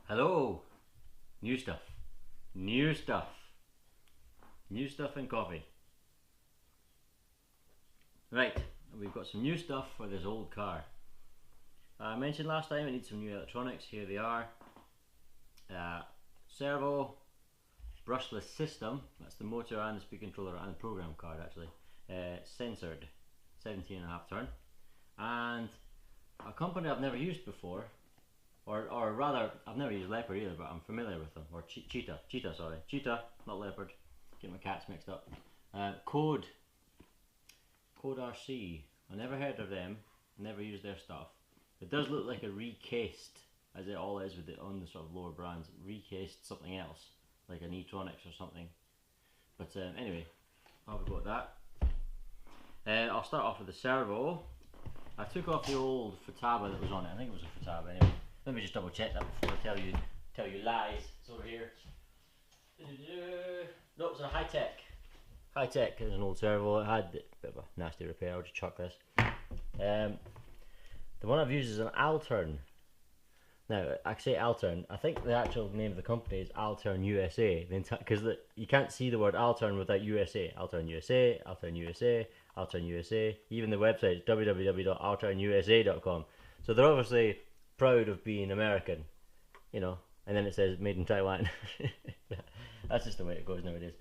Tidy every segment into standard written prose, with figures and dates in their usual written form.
Hello, new stuff, new stuff, new stuff and coffee. Right, we've got some new stuff for this old car. I mentioned last time I need some new electronics. Here they are. Servo, brushless system, that's the motor and the speed controller and the program card actually, censored, 17.5 turn, and a company I've never used before, or rather I've never used Leopard either, but I'm familiar with them, or Cheetah, not Leopard, get my cats mixed up. Code RC, I never heard of them, never used their stuff. It does look like a recased, as it all is with it on the sort of lower brands, recased something else, like an e-tronics or something. But anyway, I'll go with that. I'll start off with the servo. I took off the old Futaba that was on it. I think it was a Futaba anyway. Let me just double check that before I tell you lies. It's over here. No, it's a high tech. High tech is an old servo. It had a bit of a nasty repair. I'll just chuck this. The one I've used is an Alturn. Now, I say Alturn, I think the actual name of the company is Alturn USA, because you can't see the word Alturn without USA. Alturn USA, Alturn USA, Alturn USA. Even the website is www.alturnusa.com. So they're obviously proud of being American, you know, and then it says made in Taiwan. That's just the way it goes nowadays.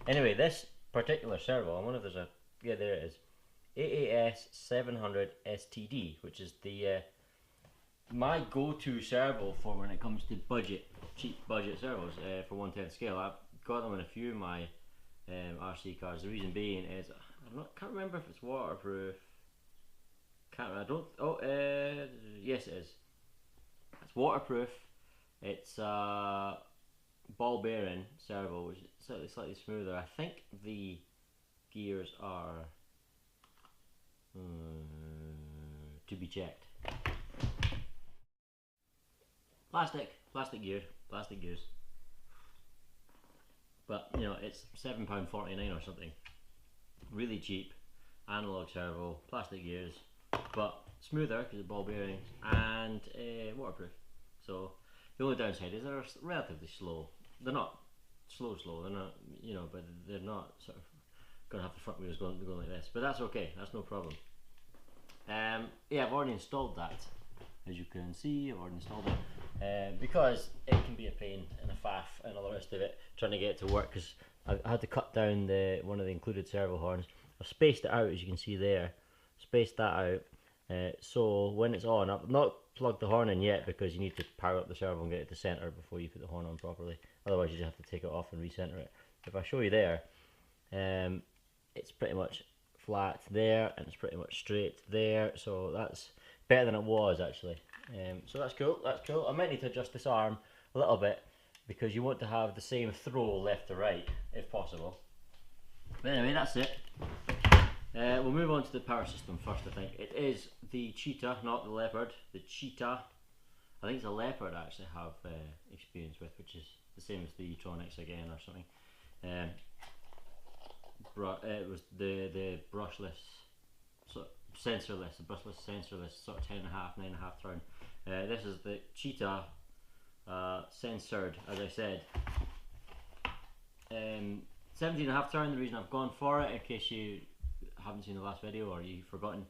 Anyway, this particular servo, I wonder if there's a, yeah, there it is. AAS 700 STD, which is the my go-to servo for when it comes to cheap budget servos for 1/10 scale. I've got them in a few of my RC cars. The reason being is can't remember if it's waterproof. Yes it is. It's waterproof. It's ball bearing servo, which is slightly smoother. I think the gears are to be checked. Plastic gears. But you know, it's £7.49 or something. Really cheap, analog servo, plastic gears, but smoother because of ball bearings and waterproof. So the only downside is they're relatively slow. They're not slow. They're not, you know, but they're not sort of gonna have the front wheels going like this. But that's okay. That's no problem. Yeah, I've already installed that. As you can see, I've already installed it because it can be a pain and a faff and all the rest of it trying to get it to work, because I had to cut down one of the included servo horns. I've spaced it out, as you can see there, spaced that out, so when it's on, I've not plugged the horn in yet because you need to power up the servo and get it to center before you put the horn on properly, otherwise you just have to take it off and recenter it. If I show you there, it's pretty much flat there and it's pretty much straight there, so that's better than it was actually. So that's cool. I might need to adjust this arm a little bit because you want to have the same throw left to right if possible. But anyway, that's it. We'll move on to the power system first. I think it is the Cheetah, not the Leopard. The Cheetah. I think it's a Leopard I actually have experience with, which is the same as the e-tronics again or something. It was the brushless, so sensorless, the brushless sensorless, sort of 10.5, 9.5 turn. This is the Cheetah censored, as I said. 17.5 turn. The reason I've gone for it, in case you haven't seen the last video or you've forgotten,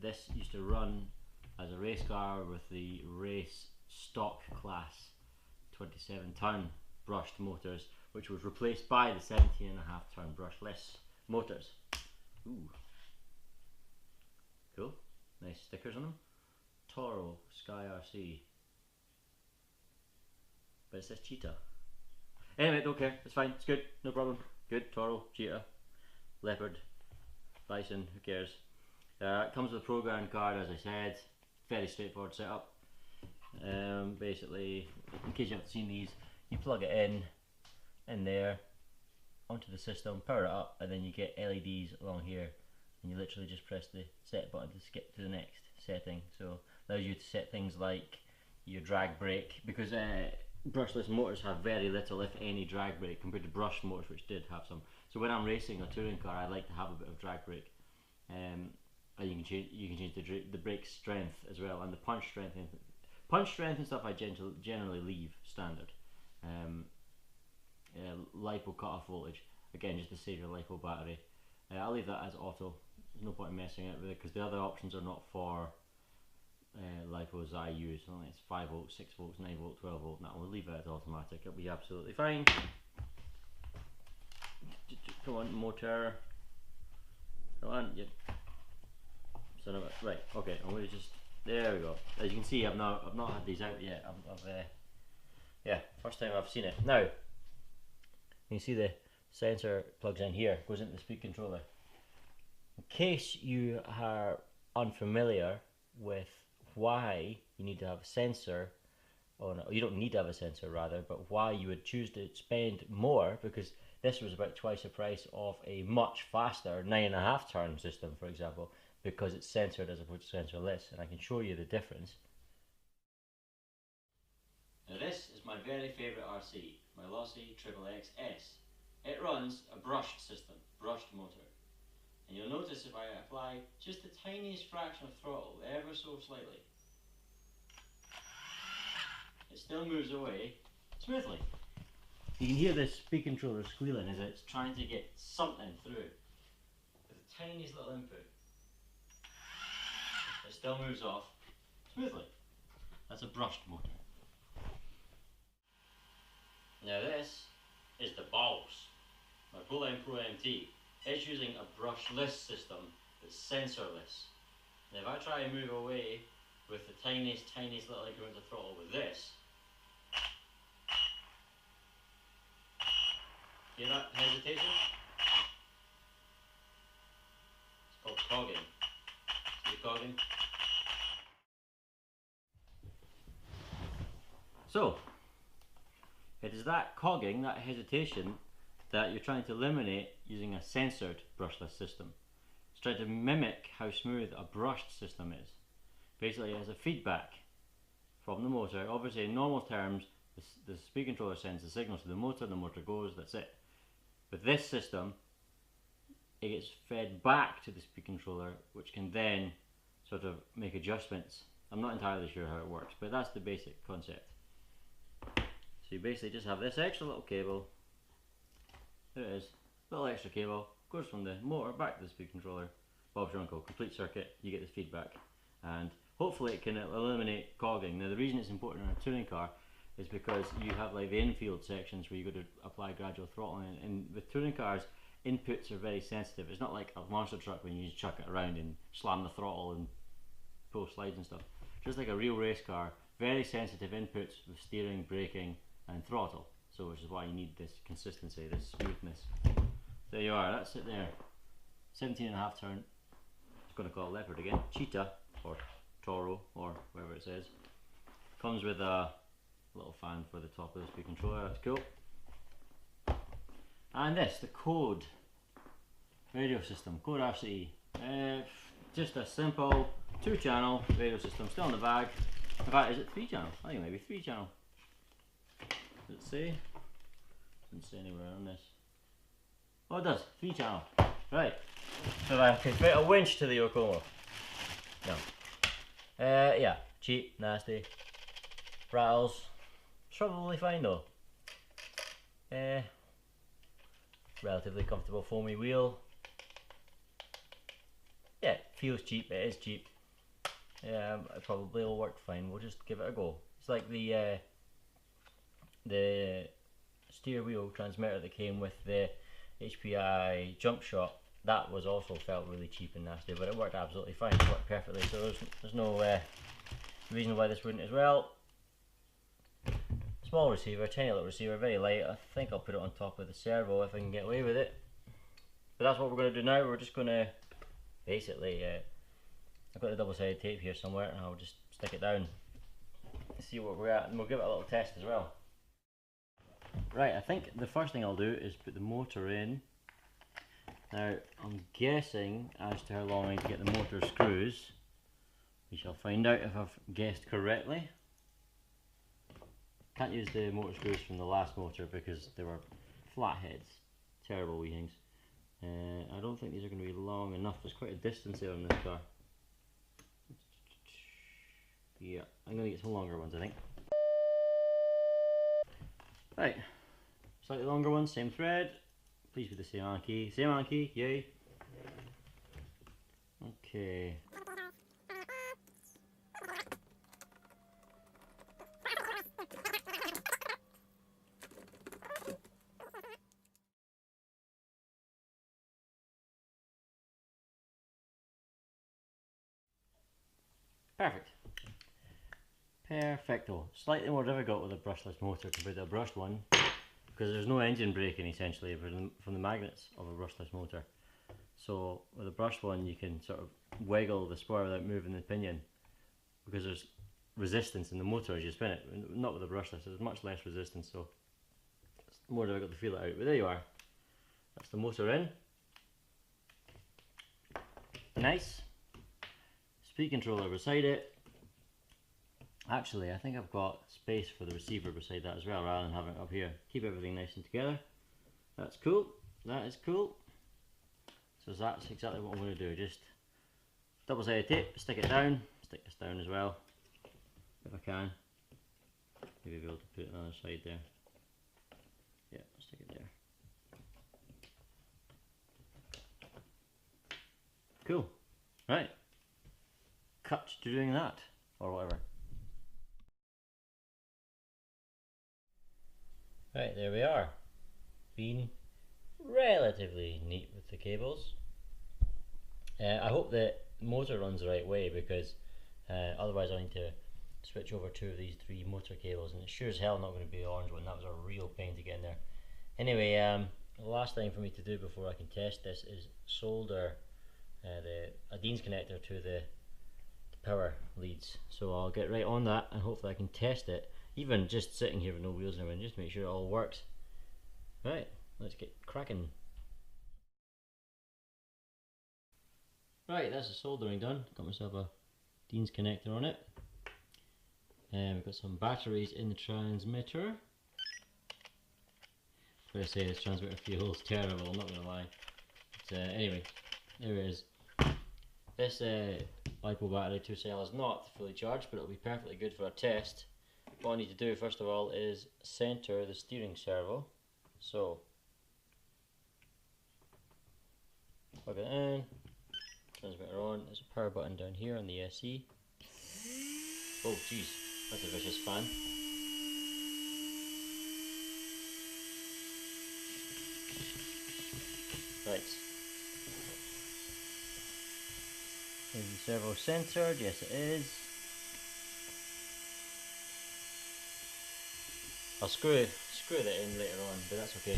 this used to run as a race car with the race stock class 27 ton brushed motors, which was replaced by the 17.5 turn brushless motors. Ooh, cool, nice stickers on them. Toro Sky RC, but it says Cheetah. Anyway, don't care, it's fine, it's good, no problem. Good, Toro, Cheetah, Leopard, Bison, who cares. It comes with a program card, as I said. Very straightforward setup. Basically, in case you haven't seen these, you plug it in there, onto the system, power it up, and then you get LEDs along here, and you literally just press the set button to skip to the next setting. So allows you to set things like your drag brake, because brushless motors have very little, if any, drag brake compared to brushed motors, which did have some. So when I'm racing a touring car, I like to have a bit of drag brake, and you can change the brake strength as well, and the punch Punch strength and stuff I generally leave standard. LiPo cutoff voltage, again just to save your LiPo battery. I'll leave that as auto. There's no point in messing it with it because the other options are not for LiPos that I use. I think it's 5 volts, 6 volts, 9 volt, 12 volt. Now we'll leave it as automatic. It'll be absolutely fine. Come on, motor. Come on, yep. Son of a, right, okay, I'm gonna just, there we go. As you can see, I've not had these out yet. Yeah, first time I've seen it. Now, you can see the sensor plugs in here, goes into the speed controller. In case you are unfamiliar with why you need to have a sensor, or no, you don't need to have a sensor rather, but why you would choose to spend more, because this was about twice the price of a much faster 9.5 turn system, for example, because it's censored as opposed to sensorless, and I can show you the difference. Now this is my very favourite RC, my Lossy XXS. It runs a brushed system, brushed motor. And you'll notice if I apply just the tiniest fraction of throttle, ever so slightly, it still moves away smoothly. You can hear this speed controller squealing as it's trying to get something through with the tiniest little input. It still moves off smoothly. That's a brushed motor. Now this is the balls. My Bullline Pro MT. It's using a brushless system that's sensorless. Now if I try and move away with the tiniest little increment of throttle with this, hear that hesitation? It's called cogging. See the cogging? So, it is that cogging, that hesitation, that you're trying to eliminate using a censored brushless system. It's trying to mimic how smooth a brushed system is. Basically, it has a feedback from the motor. Obviously, in normal terms, the speed controller sends the signal to the motor goes, that's it. With this system, it gets fed back to the speed controller, which can then sort of make adjustments. I'm not entirely sure how it works, but that's the basic concept. So you basically just have this extra little cable. There it is, little extra cable, goes from the motor back to the speed controller. Bob's your uncle, complete circuit, you get the feedback. And hopefully it can eliminate cogging. Now the reason it's important in a touring car is because you have like the infield sections where you got to apply gradual throttling, and with touring cars, inputs are very sensitive. It's not like a monster truck when you just chuck it around and slam the throttle and pull slides and stuff. Just like a real race car, very sensitive inputs with steering, braking and throttle. So which is why you need this consistency, this smoothness. There you are, that's it there. 17.5 turn. I'm going to call it leopard again. Cheetah or Toro or whatever it says. Comes with a little fan for the top of the speed controller, that's cool. And this, the Code radio system, Code RCE. Just a simple 2-channel radio system, still in the bag. In fact, is it 3-channel? I think it might be 3-channel. Does it say? Doesn't say anywhere on this. Oh, it does, 3-channel. Right. So I can fit a winch to the Yokomo. No. Yeah, cheap, nasty. Rattles. Probably fine though. Relatively comfortable foamy wheel. Yeah, it feels cheap, it is cheap. Yeah, it probably will work fine, we'll just give it a go. It's like the steer wheel transmitter that came with the HPI jump shot. That was also felt really cheap and nasty, but it worked absolutely fine, it worked perfectly, so there's no reason why this wouldn't as well. Small receiver, tiny little receiver, very light. I think I'll put it on top of the servo if I can get away with it. But that's what we're going to do now. We're just going to basically, I've got the double-sided tape here somewhere, and I'll just stick it down, see where we're at, and we'll give it a little test as well. Right, I think the first thing I'll do is put the motor in. Now, I'm guessing as to how long I need to get the motor screws. We shall find out if I've guessed correctly. Can't use the motor screws from the last motor because they were flat heads, terrible wee things. I don't think these are going to be long enough. There's quite a distance there on this car. Yeah, I'm going to get some longer ones, I think. Right, slightly longer ones, same thread. Please be the same Allen key. Same Allen key, yay. Okay. Perfect. Perfecto. Slightly more difficult with a brushless motor compared to a brushed one, because there's no engine braking essentially from the magnets of a brushless motor. So with a brushed one you can sort of wiggle the spur without moving the pinion, because there's resistance in the motor as you spin it. Not with a brushless, there's much less resistance, so it's more difficult to feel it out. But there you are. That's the motor in. Nice. Speed controller beside it. Actually, I think I've got space for the receiver beside that as well, rather than having it up here. Keep everything nice and together. That's cool. That is cool. So that's exactly what I'm going to do. Just double-sided tape, stick it down. Stick this down as well, if I can. Maybe be able to put it on the other side there. Yeah, stick it there. Cool. Right. Cut to doing that, or whatever. Right, there we are. Being relatively neat with the cables. I hope the motor runs the right way, because otherwise I need to switch over two of these 3 motor cables, and it's sure as hell not going to be the orange one. That was a real pain to get in there. Anyway, the last thing for me to do before I can test this is solder a Dean's connector to the power leads. So I'll get right on that, and hopefully I can test it, even just sitting here with no wheels in it, just to make sure it all works. Right, let's get cracking. Right, that's the soldering done. Got myself a Dean's connector on it. And we've got some batteries in the transmitter. I'm going to say this transmitter feels terrible, I'm not going to lie. But, anyway, there it is. This LiPo battery 2-cell is not fully charged, but it'll be perfectly good for a test. What I need to do first of all is center the steering servo. So, plug it in, transmitter on. There's a power button down here on the SE. Oh jeez, that's a vicious fan. Right. Is the servo centered? Yes it is. I'll screw that in later on, but that's okay.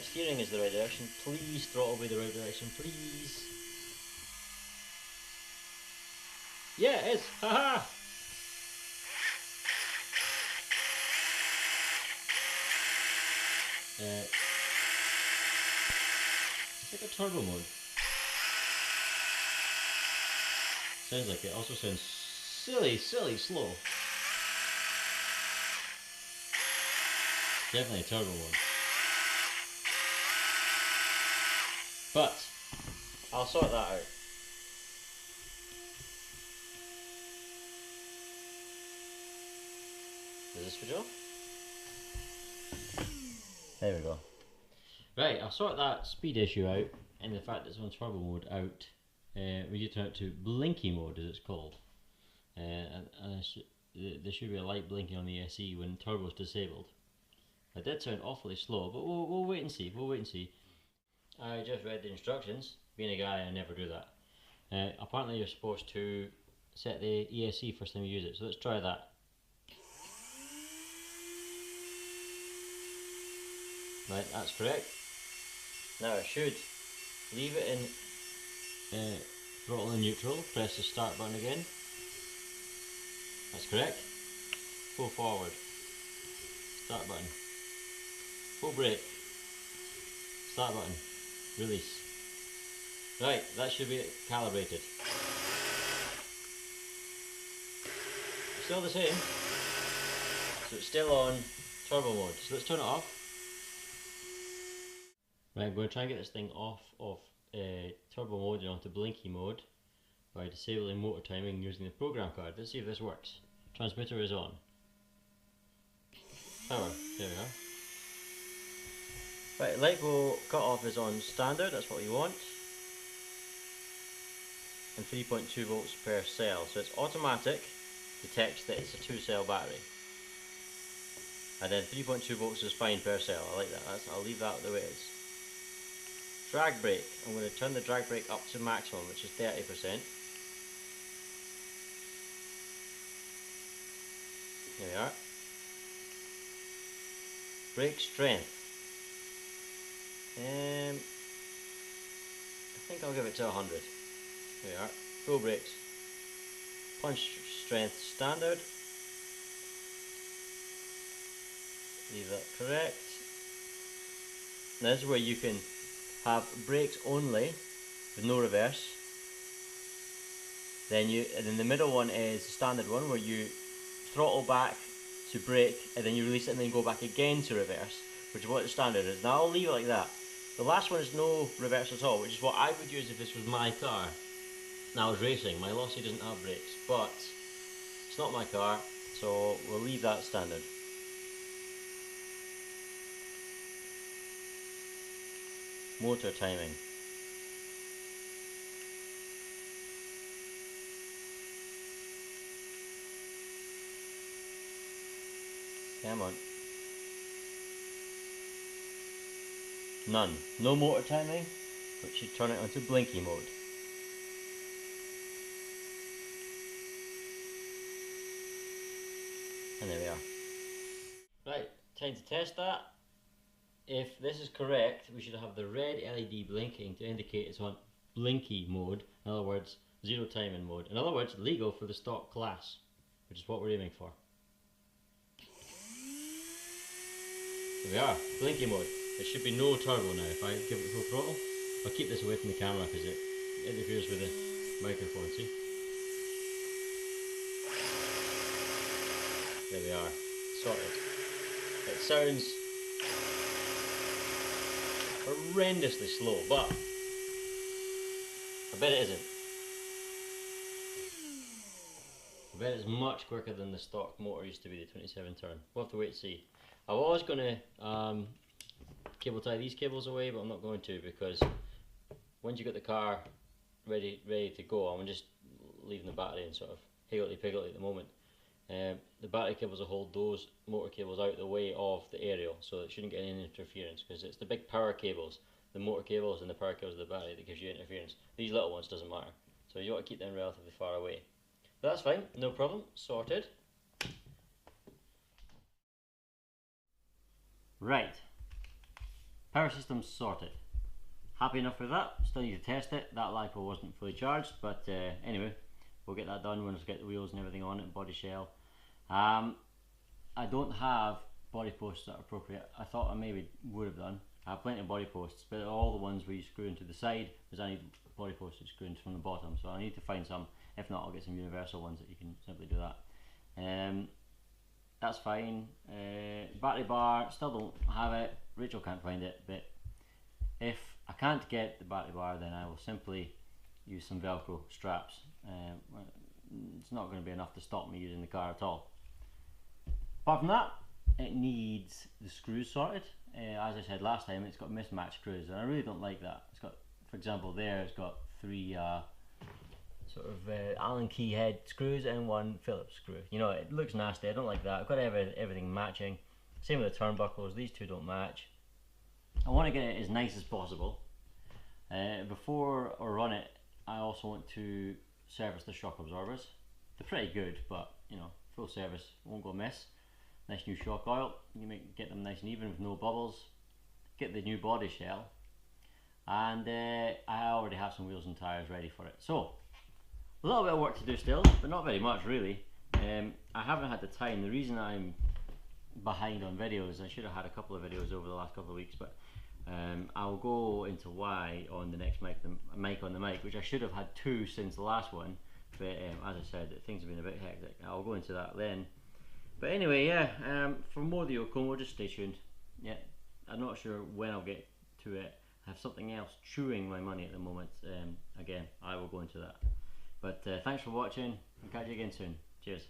Steering is the right direction. Please throttle be the right direction, please. Yeah, it is. Haha. It's like a turbo mode. Sounds like it. Also sounds silly slow. Definitely a turbo one. But I'll sort that out. Does this switch off? There we go. Right, I'll sort that speed issue out, and the fact that it's on turbo mode out. We need to turn it to blinky mode, as it's called. And there should be a light blinking on the SE when turbo is disabled. It did sound awfully slow, but we'll wait and see. We'll wait and see. I just read the instructions. Being a guy, I never do that. Apparently, you're supposed to set the ESC first time you use it. So let's try that. Right, that's correct. Now I should leave it in throttle and neutral. Press the start button again. That's correct. Pull forward. Start button. Full brake. Start button. Release. Right, that should be calibrated. Still the same. So it's still on turbo mode. So let's turn it off. Right, I'm going to try and get this thing off of turbo mode and onto blinky mode. by disabling motor timing using the program card. Let's see if this works. Transmitter is on. Power, there we are. Right, LiPo cutoff is on standard, that's what we want. And 3.2 volts per cell, so it's automatic, detects that it's a 2-cell battery. And then 3.2 volts is fine per cell, I like that. I'll leave that the way it is. Drag brake, I'm going to turn the drag brake up to maximum, which is 30%. There we are. Brake strength. I think I'll give it to 100. There we are. Full brakes. Punch strength standard. Leave that correct. Now this is where you can have brakes only with no reverse. And then the middle one is the standard one where you throttle back to brake and then you release it and then go back again to reverse, which is what the standard is. Now I'll leave it like that. The last one is no reverse at all, which is what I would use if this was my car. Now I was racing, my Lossy doesn't have brakes, but it's not my car, so we'll leave that standard. Motor timing. Come on. None. No motor timing, which should turn it onto blinky mode. And there we are. Right, time to test that. If this is correct, we should have the red LED blinking to indicate it's on blinky mode. In other words, zero timing mode. In other words, legal for the stock class, which is what we're aiming for. There we are, blinky mode. There should be no turbo now if I give it full throttle. I'll keep this away from the camera because it interferes with the microphone, see? There we are, sorted. It sounds horrendously slow, but I bet it isn't. I bet it's much quicker than the stock motor used to be, the 27 turn. We'll have to wait and see. I was going to cable tie these cables away, but I'm not going to, because once you get the car ready to go, I'm just leaving the battery and sort of higgledy-piggledy at the moment. The battery cables will hold those motor cables out of the way of the aerial, so it shouldn't get any interference, because it's the big power cables, the motor cables and the power cables of the battery that gives you interference. These little ones doesn't matter, so you want to keep them relatively far away. But that's fine, no problem, sorted. Right, power system sorted. Happy enough with that. Still need to test it. That LiPo wasn't fully charged, but anyway, we'll get that done once we get the wheels and everything on it, body shell. I don't have body posts that are appropriate. I thought I maybe would have done. I have plenty of body posts, but all the ones where you screw into the side, because I need body posts to screw into from the bottom, so I need to find some. If not, I'll get some universal ones that you can simply do that. That's fine. Battery bar, still don't have it. Rachel can't find it, but if I can't get the battery bar, then I will simply use some Velcro straps. It's not going to be enough to stop me using the car at all. Apart from that, it needs the screws sorted. As I said last time, it's got mismatched screws, and I really don't like that. It's got, for example, there it's got three sort of Allen key head screws and one Phillips screw. You know, it looks nasty. I don't like that. I've got to have everything matching. Same with the turnbuckles. These two don't match. I want to get it as nice as possible. Before I run it, I also want to service the shock absorbers. They're pretty good, but you know, full service won't go amiss. Nice new shock oil. You get them nice and even with no bubbles. Get the new body shell, and I already have some wheels and tires ready for it. So a little bit of work to do still, but not very much really. I haven't had the time. The reason I'm behind on videos, I should have had a couple of videos over the last couple of weeks, but I'll go into why on the next mic on the mic, which I should have had two since the last one, but as I said, things have been a bit hectic. I'll go into that then. But anyway, yeah, for more of the Yokomo, just stay tuned. Yeah, I'm not sure when I'll get to it. I have something else chewing my money at the moment. Again, I will go into that. But thanks for watching, and catch you again soon. Cheers.